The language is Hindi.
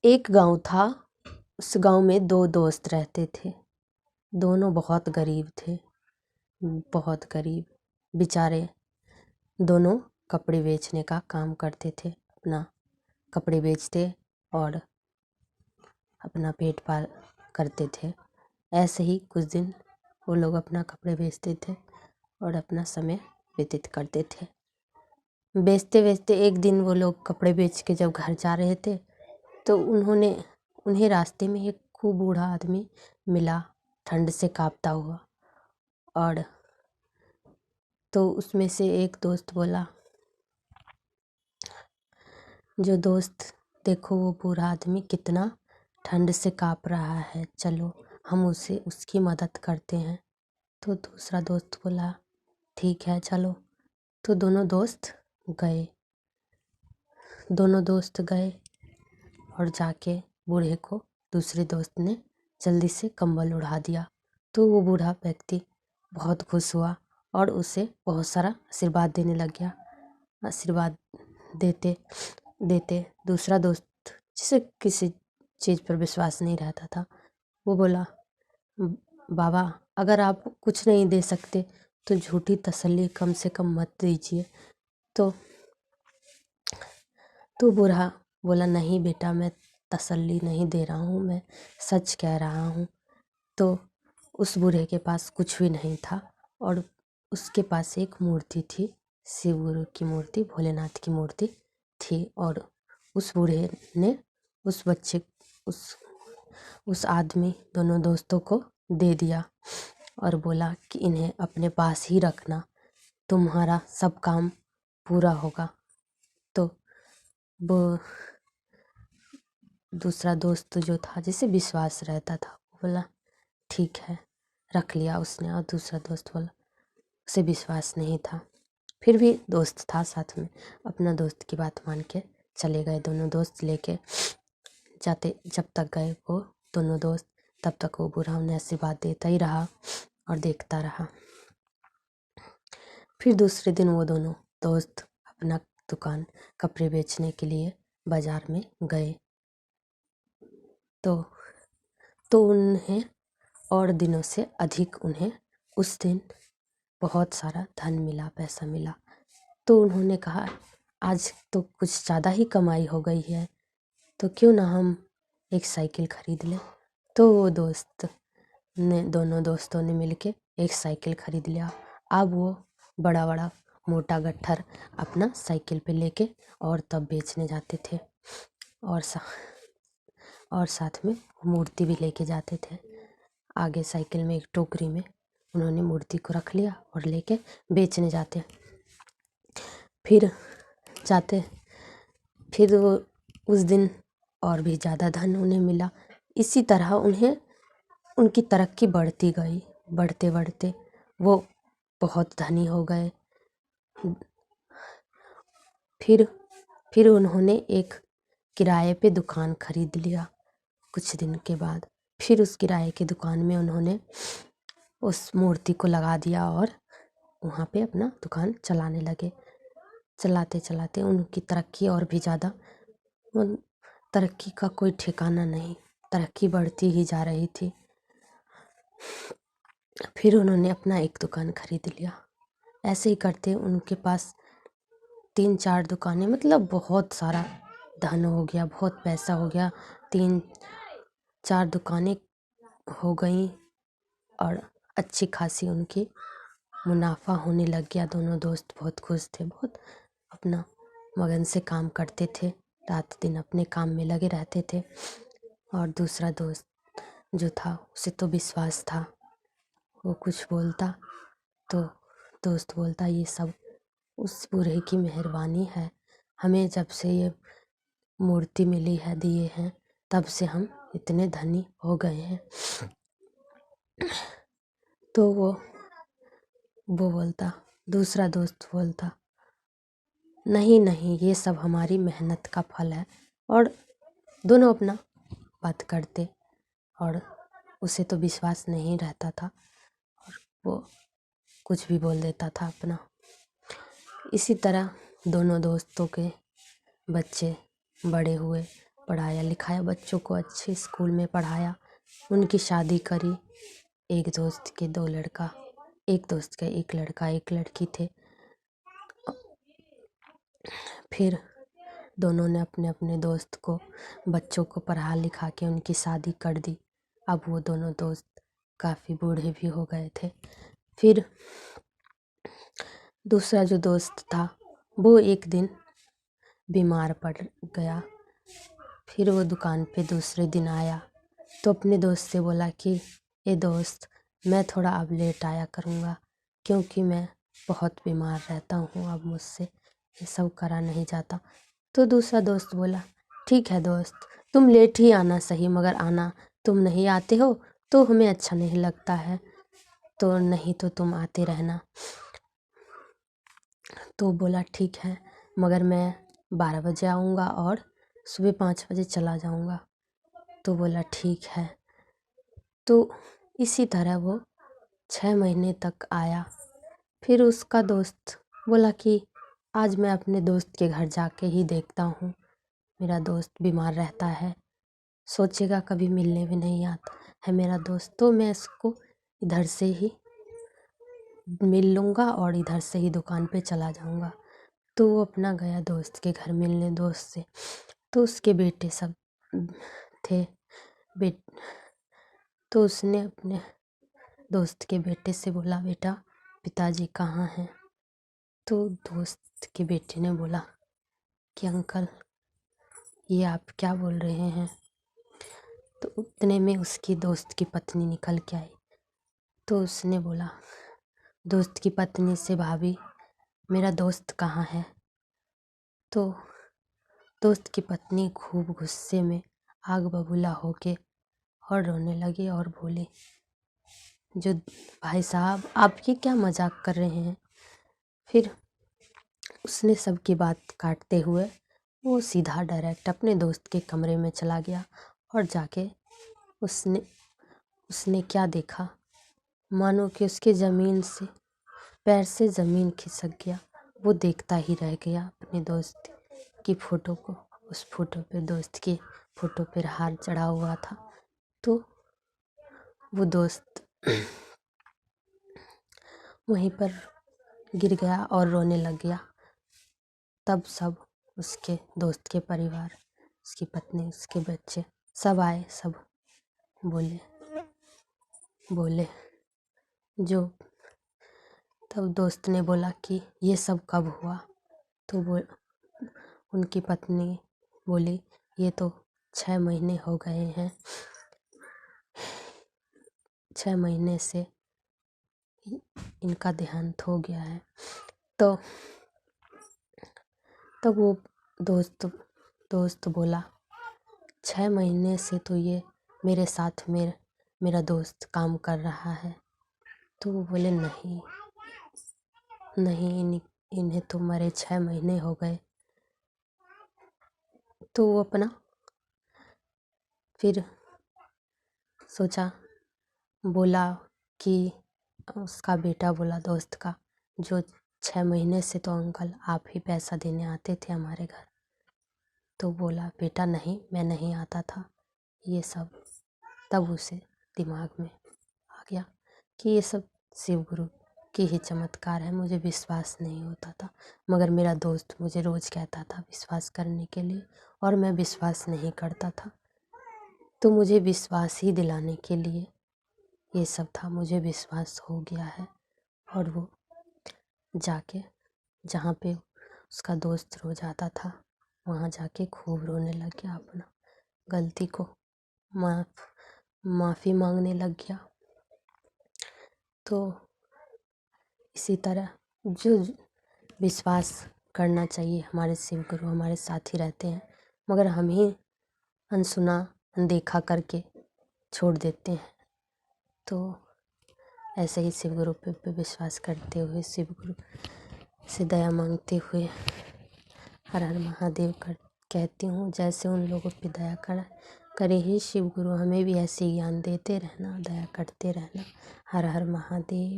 एक गांव था। उस गांव में दो दोस्त रहते थे। दोनों बहुत गरीब थे, बहुत गरीब। बेचारे दोनों कपड़े बेचने का काम करते थे। अपना कपड़े बेचते और अपना पेट पाल करते थे। ऐसे ही कुछ दिन वो लोग अपना कपड़े बेचते थे और अपना समय व्यतीत करते थे। बेचते बेचते एक दिन वो लोग कपड़े बेच के जब घर जा रहे थे तो उन्हें रास्ते में एक खूब बूढ़ा आदमी मिला, ठंड से कांपता हुआ। और तो उसमें से एक दोस्त बोला, जो दोस्त देखो वो बूढ़ा आदमी कितना ठंड से कांप रहा है, चलो हम उसकी मदद करते हैं। तो दूसरा दोस्त बोला ठीक है चलो। तो दोनों दोस्त गए और जाके बूढ़े को दूसरे दोस्त ने जल्दी से कंबल उड़ा दिया। तो वो बूढ़ा व्यक्ति बहुत खुश हुआ और उसे बहुत सारा आशीर्वाद देने लग गया। आशीर्वाद देते देते दूसरा दोस्त, जिसे किसी चीज़ पर विश्वास नहीं रहता था, वो बोला, बाबा अगर आप कुछ नहीं दे सकते तो झूठी तसल्ली कम से कम मत दीजिए। तो बूढ़ा बोला, नहीं बेटा, मैं तसल्ली नहीं दे रहा हूँ, मैं सच कह रहा हूँ। तो उस बूढ़े के पास कुछ भी नहीं था और उसके पास एक मूर्ति थी, शिव गुरु की मूर्ति, भोलेनाथ की मूर्ति थी। और उस बूढ़े ने उस बच्चे उस आदमी दोनों दोस्तों को दे दिया और बोला कि इन्हें अपने पास ही रखना, तुम्हारा सब काम पूरा होगा। तो वो दूसरा दोस्त जो था, जिसे विश्वास रहता था, वो बोला ठीक है, रख लिया उसने। और दूसरा दोस्त बोला, उसे विश्वास नहीं था, फिर भी दोस्त था साथ में, अपना दोस्त की बात मान के चले गए। दोनों दोस्त लेके जाते, जब तक गए वो दोनों दोस्त, तब तक वो बूढ़ा उन्हें आशीर्वाद देता ही रहा और देखता रहा। फिर दूसरे दिन वो दोनों दोस्त अपना दुकान कपड़े बेचने के लिए बाजार में गए। तो उन्हें और दिनों से अधिक उन्हें उस दिन बहुत सारा धन मिला, पैसा मिला। तो उन्होंने कहा, आज तो कुछ ज़्यादा ही कमाई हो गई है, तो क्यों ना हम एक साइकिल खरीद लें। तो वो दोनों दोस्तों ने मिलके एक साइकिल खरीद लिया। अब वो बड़ा बड़ा मोटा गट्ठर अपना साइकिल पे लेके और तब बेचने जाते थे और साथ में मूर्ति भी लेके जाते थे। आगे साइकिल में एक टोकरी में उन्होंने मूर्ति को रख लिया और लेके बेचने जाते। फिर वो उस दिन और भी ज़्यादा धन उन्हें मिला। इसी तरह उनकी तरक्की बढ़ती गई। बढ़ते बढ़ते वो बहुत धनी हो गए। फिर उन्होंने एक किराए पे दुकान खरीद लिया। कुछ दिन के बाद फिर उस किराए की दुकान में उन्होंने उस मूर्ति को लगा दिया और वहाँ पे अपना दुकान चलाने लगे। चलाते चलाते उनकी तरक्की और भी ज़्यादा, तरक्की का कोई ठिकाना नहीं, तरक्की बढ़ती ही जा रही थी। फिर उन्होंने अपना एक दुकान खरीद लिया। ऐसे ही करते उनके पास 3-4 दुकानें, मतलब बहुत सारा धन हो गया, बहुत पैसा हो गया। 3-4 दुकानें हो गई और अच्छी खासी उनकी मुनाफा होने लग गया। दोनों दोस्त बहुत खुश थे, बहुत अपना मगन से काम करते थे, रात दिन अपने काम में लगे रहते थे। और दूसरा दोस्त जो था, उसे तो विश्वास था, वो कुछ बोलता तो दोस्त बोलता, ये सब उस बूढ़े की मेहरबानी है, हमें जब से ये मूर्ति मिली है, दिए हैं, तब से हम इतने धनी हो गए हैं। तो वो बोलता, दूसरा दोस्त बोलता, नहीं नहीं, ये सब हमारी मेहनत का फल है। और दोनों अपना बात करते और उसे तो विश्वास नहीं रहता था और वो कुछ भी बोल देता था अपना। इसी तरह दोनों दोस्तों के बच्चे बड़े हुए पढ़ाया लिखाया, बच्चों को अच्छे स्कूल में पढ़ाया, उनकी शादी करी। एक दोस्त के 2 लड़का, एक दोस्त के 1 लड़का 1 लड़की थे। फिर दोनों ने अपने अपने दोस्त को, बच्चों को पढ़ा लिखा के उनकी शादी कर दी। अब वो दोनों दोस्त काफ़ी बूढ़े भी हो गए थे। फिर दूसरा जो दोस्त था वो एक दिन बीमार पड़ गया। फिर वो दुकान पे दूसरे दिन आया तो अपने दोस्त से बोला कि ए दोस्त, मैं थोड़ा अब लेट आया करूँगा क्योंकि मैं बहुत बीमार रहता हूँ, अब मुझसे ये सब करा नहीं जाता। तो दूसरा दोस्त बोला, ठीक है दोस्त, तुम लेट ही आना सही, मगर आना, तुम नहीं आते हो तो हमें अच्छा नहीं लगता है, तो नहीं तो तुम आते रहना। तो बोला ठीक है, मगर मैं 12 बजे आऊँगा और सुबह 5 बजे चला जाऊँगा। तो बोला ठीक है। तो इसी तरह वो 6 महीने तक आया। फिर उसका दोस्त बोला कि आज मैं अपने दोस्त के घर जाके ही देखता हूँ, मेरा दोस्त बीमार रहता है, सोचेगा कभी मिलने भी नहीं आता है मेरा दोस्त, तो मैं इसको इधर से ही मिल लूँगा और इधर से ही दुकान पे चला जाऊँगा। तो वो अपना गया दोस्त के घर मिलने दोस्त से। तो उसके बेटे सब थे। तो उसने अपने दोस्त के बेटे से बोला, बेटा पिताजी कहाँ हैं? तो दोस्त के बेटे ने बोला कि अंकल, ये आप क्या बोल रहे हैं? तो उतने में उसकी दोस्त की पत्नी निकल के आई। तो उसने बोला दोस्त की पत्नी से, भाभी मेरा दोस्त कहाँ है? तो दोस्त की पत्नी खूब गुस्से में आग बबूला होके और रोने लगी और बोली, जो भाई साहब आप ये क्या मजाक कर रहे हैं? फिर उसने सबकी बात काटते हुए वो सीधा डायरेक्ट अपने दोस्त के कमरे में चला गया और जाके उसने क्या देखा, मानो कि उसके ज़मीन से पैर से ज़मीन खिसक गया। वो देखता ही रह गया अपने दोस्त की फ़ोटो को। उस फोटो पे, दोस्त की फ़ोटो पे हार चढ़ा हुआ था। तो वो दोस्त वहीं पर गिर गया और रोने लग गया। तब सब उसके दोस्त के परिवार, उसकी पत्नी, उसके बच्चे सब आए, सब बोले जो। तब दोस्त ने बोला कि ये सब कब हुआ? तो वो उनकी पत्नी बोली, ये तो 6 महीने हो गए हैं, 6 महीने से इनका देहांत हो गया है। तो तब वो दोस्त बोला, 6 महीने से तो ये मेरे साथ मेरा दोस्त काम कर रहा है। तो वो बोले, नहीं, इन्हें तो मरे 6 महीने हो गए। तो वो अपना फिर सोचा, बोला कि उसका बेटा बोला दोस्त का, जो 6 महीने से तो अंकल आप ही पैसा देने आते थे हमारे घर। तो बोला, बेटा नहीं, मैं नहीं आता था ये सब। तब उसे दिमाग में आ गया कि ये सब शिव गुरु के ही चमत्कार है, मुझे विश्वास नहीं होता था, मगर मेरा दोस्त मुझे रोज़ कहता था विश्वास करने के लिए और मैं विश्वास नहीं करता था। तो मुझे विश्वास ही दिलाने के लिए ये सब था, मुझे विश्वास हो गया है। और वो जाके जहाँ पे उसका दोस्त रोज आता था वहाँ जाके खूब रोने लग गया, अपना गलती को माफ़ी मांगने लग गया। तो इसी तरह जो विश्वास करना चाहिए, हमारे शिव गुरु हमारे साथ ही रहते हैं, मगर हम ही अनसुना अनदेखा करके छोड़ देते हैं। तो ऐसे ही शिव गुरु पे विश्वास करते हुए, शिव गुरु से दया मांगते हुए हर हर महादेव कहती हूँ। जैसे उन लोगों पे दया करे ही शिव गुरु, हमें भी ऐसे ज्ञान देते रहना, दया करते रहना। हर हर महादेव।